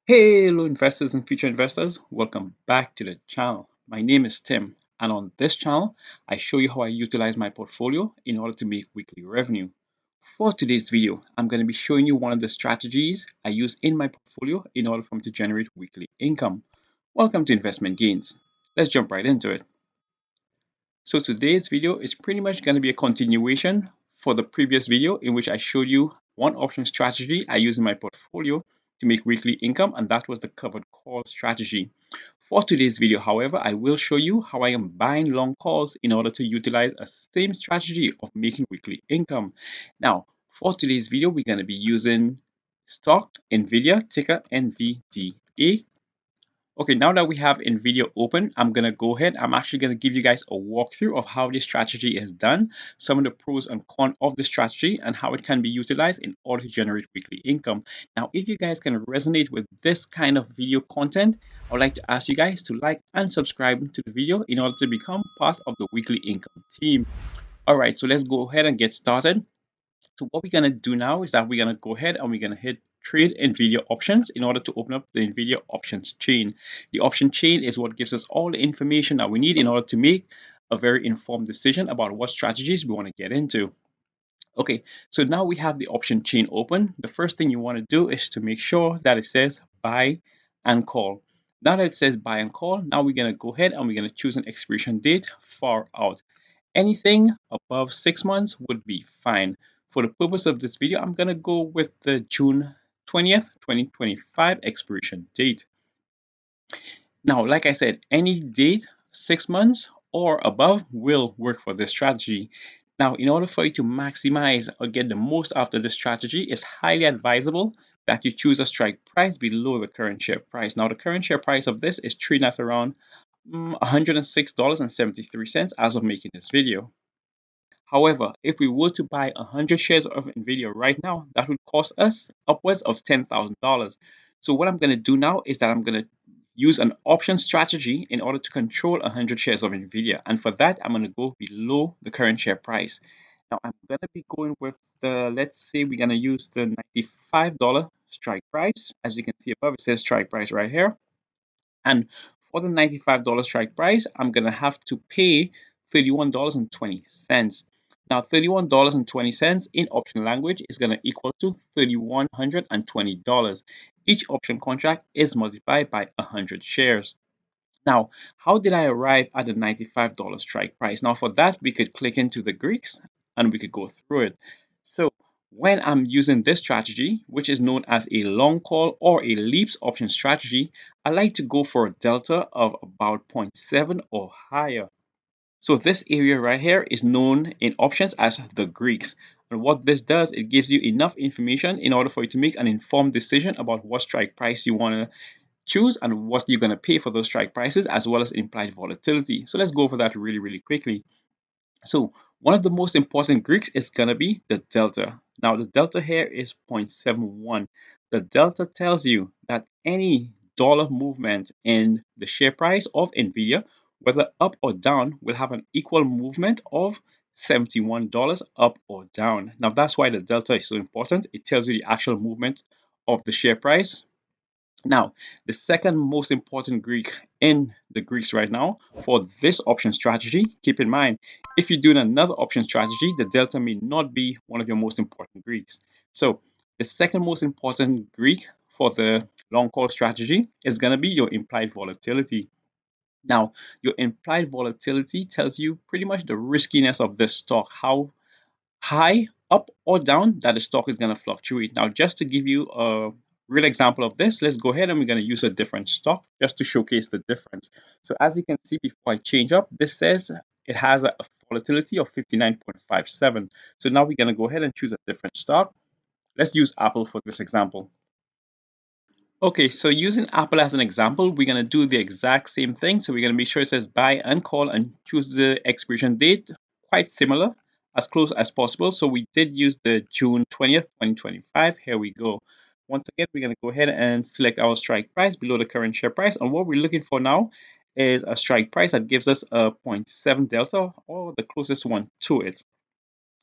Hey, hello investors and future investors. Welcome back to the channel. My name is Tim, and on this channel, I show you how I utilize my portfolio in order to make weekly revenue. For today's video, I'm going to be showing you one of the strategies I use in my portfolio in order for me to generate weekly income. Welcome to Investment Gains. Let's jump right into it. So today's video is pretty much going to be a continuation for the previous video in which I showed you one option strategy I use in my portfolio to make weekly income, and that was the covered call strategy. For today's video, however, I will show you how I am buying long calls in order to utilize a same strategy of making weekly income. Now, for today's video, we're going to be using stock NVIDIA, ticker NVDA. Okay, now that we have NVIDIA open, I'm going to go ahead. I'm actually going to give you guys a walkthrough of how this strategy is done, some of the pros and cons of the strategy, and how it can be utilized in order to generate weekly income. Now, if you guys can resonate with this kind of video content, I would like to ask you guys to like and subscribe to the video in order to become part of the weekly income team. All right, so let's go ahead and get started. So what we're going to do now is that we're going to go ahead and we're going to hit trade NVIDIA options in order to open up the NVIDIA options chain. The option chain is what gives us all the information that we need in order to make a very informed decision about what strategies we want to get into. Okay, so now we have the option chain open. The first thing you want to do is to make sure that it says buy and call. Now that it says buy and call, now we're going to go ahead and we're going to choose an expiration date far out. Anything above 6 months would be fine. For the purpose of this video, I'm going to go with the June 20th, 2025 expiration date. Now, like I said, any date, 6 months or above will work for this strategy. Now, in order for you to maximize or get the most out of this strategy, it's highly advisable that you choose a strike price below the current share price. Now, the current share price of this is trading at around $106.73 as of making this video. However, if we were to buy 100 shares of NVIDIA right now, that would cost us upwards of $10,000. So what I'm going to do now is that I'm going to use an option strategy in order to control 100 shares of NVIDIA. And for that, I'm going to go below the current share price. Now, I'm going to be going with let's say we're going to use the $95 strike price. As you can see above, it says strike price right here. And for the $95 strike price, I'm going to have to pay $31.20. Now, $31.20 in option language is going to equal to $3,120. Each option contract is multiplied by 100 shares. Now, how did I arrive at the $95 strike price? Now, for that, we could click into the Greeks and we could go through it. So, when I'm using this strategy, which is known as a long call or a leaps option strategy, I like to go for a delta of about zero point 0.7 or higher. So this area right here is known in options as the Greeks. And what this does, it gives you enough information in order for you to make an informed decision about what strike price you want to choose and what you're going to pay for those strike prices, as well as implied volatility. So let's go over that really quickly. So one of the most important Greeks is going to be the delta. Now the delta here is 0.71. The delta tells you that any dollar movement in the share price of NVIDIA, whether up or down, will have an equal movement of $71 up or down. Now that's why the delta is so important. It tells you the actual movement of the share price. Now, the second most important Greek in the Greeks right now for this option strategy, keep in mind, if you're doing another option strategy, the delta may not be one of your most important Greeks. So the second most important Greek for the long call strategy is going to be your implied volatility. Now, your implied volatility tells you pretty much the riskiness of the stock, how high, up or down that the stock is going to fluctuate. Now, just to give you a real example of this, let's go ahead and we're going to use a different stock just to showcase the difference. So as you can see, before I change up, this says it has a volatility of 59.57. So now we're going to go ahead and choose a different stock. Let's use Apple for this example. Okay, so using Apple as an example, we're going to do the exact same thing. So we're going to make sure it says buy and call and choose the expiration date, quite similar, as close as possible. So we did use the June 20th, 2025. Here we go. Once again, we're going to go ahead and select our strike price below the current share price. And what we're looking for now is a strike price that gives us a 0.7 delta or the closest one to it.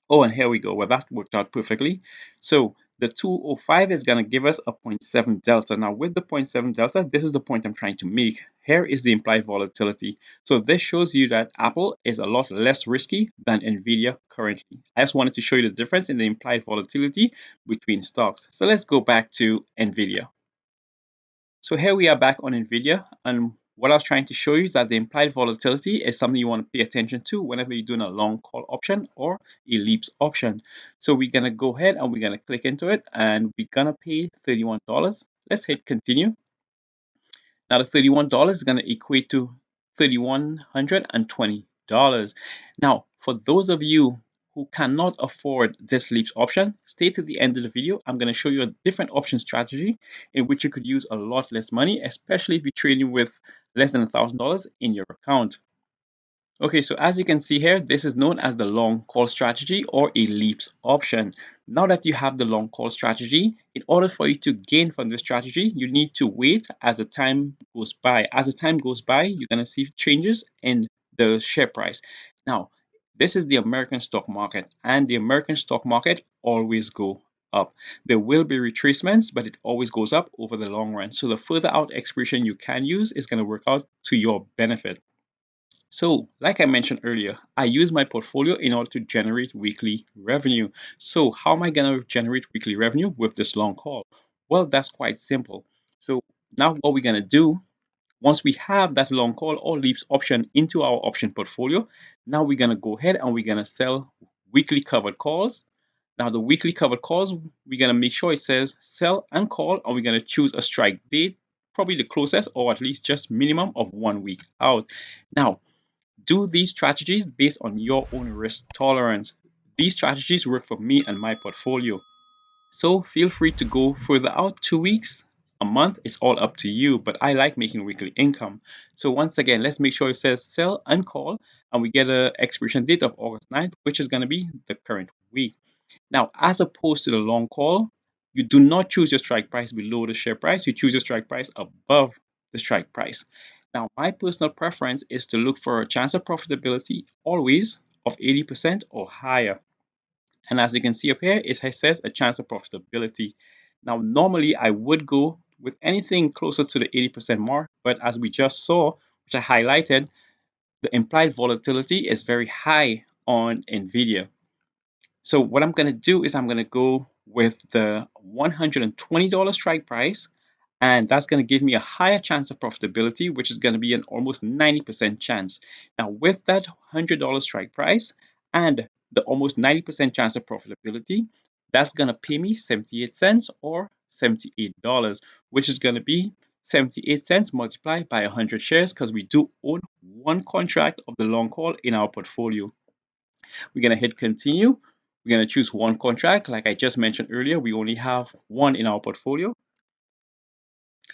Oh, and here we go. Well, that worked out perfectly. So The 205 is going to give us a zero point 0.7 delta. Now with the zero point 0.7 delta, this is the point I'm trying to make. Here is the implied volatility. So this shows you that Apple is a lot less risky than Nvidia currently. I just wanted to show you the difference in the implied volatility between stocks. So let's go back to Nvidia. So here we are back on Nvidia, and what I was trying to show you is that the implied volatility is something you want to pay attention to whenever you're doing a long call option or a leaps option. So we're gonna go ahead and we're gonna click into it, and we're gonna pay $31. Let's hit continue. Now the $31 is gonna equate to $3,120. Now, for those of you who cannot afford this leaps option, stay to the end of the video. I'm going to show you a different option strategy in which you could use a lot less money, especially if you're trading with less than $1,000 in your account. Okay, so as you can see here, this is known as the long call strategy or a leaps option. Now that you have the long call strategy, in order for you to gain from this strategy, you need to wait as the time goes by. As the time goes by, you're going to see changes in the share price. Now, this is the American stock market, and the American stock market always go up. There will be retracements, but it always goes up over the long run. So the further out expiration you can use is going to work out to your benefit. So, like I mentioned earlier, I use my portfolio in order to generate weekly revenue. So, how am I going to generate weekly revenue with this long call? Well, that's quite simple. So, now what we're going to do, once we have that long call or leaps option into our option portfolio, now we're going to go ahead and we're going to sell weekly covered calls. Now, the weekly covered calls, we're going to make sure it says sell and call, and we're going to choose a strike date, probably the closest or at least just minimum of 1 week out. Now, do these strategies based on your own risk tolerance. These strategies work for me and my portfolio. So feel free to go further out, 2 weeks, a month, it's all up to you. But I like making weekly income. So once again, let's make sure it says sell and call, and we get an expiration date of August 9th, which is going to be the current week. Now, as opposed to the long call, you do not choose your strike price below the share price, you choose your strike price above the strike price. Now, my personal preference is to look for a chance of profitability always of 80% or higher. And as you can see up here, it says a chance of profitability. Now, normally I would go with anything closer to the 80% mark, but as we just saw, which I highlighted, the implied volatility is very high on NVIDIA. So what I'm going to do is I'm going to go with the $120 strike price, and that's going to give me a higher chance of profitability, which is going to be an almost 90% chance. Now, with that $100 strike price and the almost 90% chance of profitability, that's going to pay me 78 cents or $78, which is going to be 78 cents multiplied by 100 shares because we do own one contract of the long call in our portfolio. We're going to hit continue. We're going to choose one contract. Like I just mentioned earlier, we only have one in our portfolio.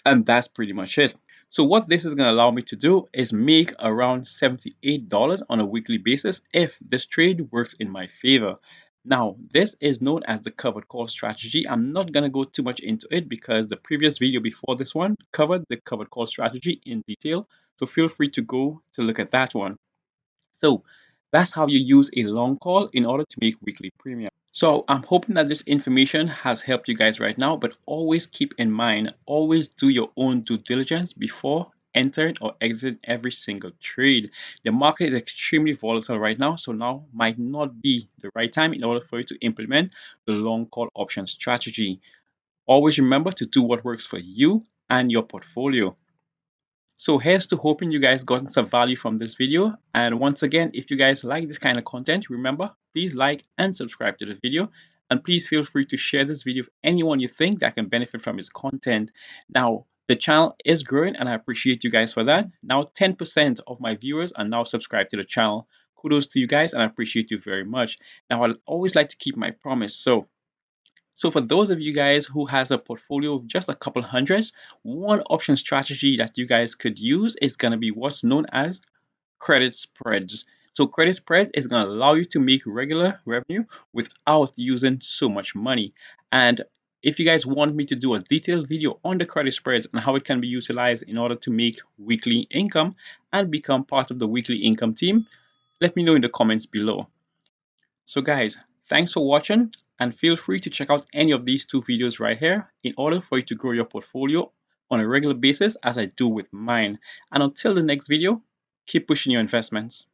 And that's pretty much it. So what this is going to allow me to do is make around $78 on a weekly basis if this trade works in my favor. Now, this is known as the covered call strategy. I'm not going to go too much into it because the previous video before this one covered the covered call strategy in detail. So feel free to go to look at that one. So that's how you use a long call in order to make weekly premium. So I'm hoping that this information has helped you guys right now, but always keep in mind, always do your own due diligence before entering or exiting every single trade. The market is extremely volatile right now, so now might not be the right time in order for you to implement the long call option strategy. Always remember to do what works for you and your portfolio. So here's to hoping you guys got some value from this video. And once again, if you guys like this kind of content, remember, please like and subscribe to the video. And please feel free to share this video with anyone you think that can benefit from its content. Now, the channel is growing and I appreciate you guys for that. Now, 10% of my viewers are now subscribed to the channel. Kudos to you guys and I appreciate you very much. Now, I always like to keep my promise. So for those of you guys who has a portfolio of just a couple hundreds, one option strategy that you guys could use is going to be what's known as credit spreads. So credit spreads is going to allow you to make regular revenue without using so much money. And if you guys want me to do a detailed video on the credit spreads and how it can be utilized in order to make weekly income and become part of the weekly income team, let me know in the comments below. So guys, thanks for watching. And feel free to check out any of these two videos right here in order for you to grow your portfolio on a regular basis as I do with mine. And until the next video, keep pushing your investments.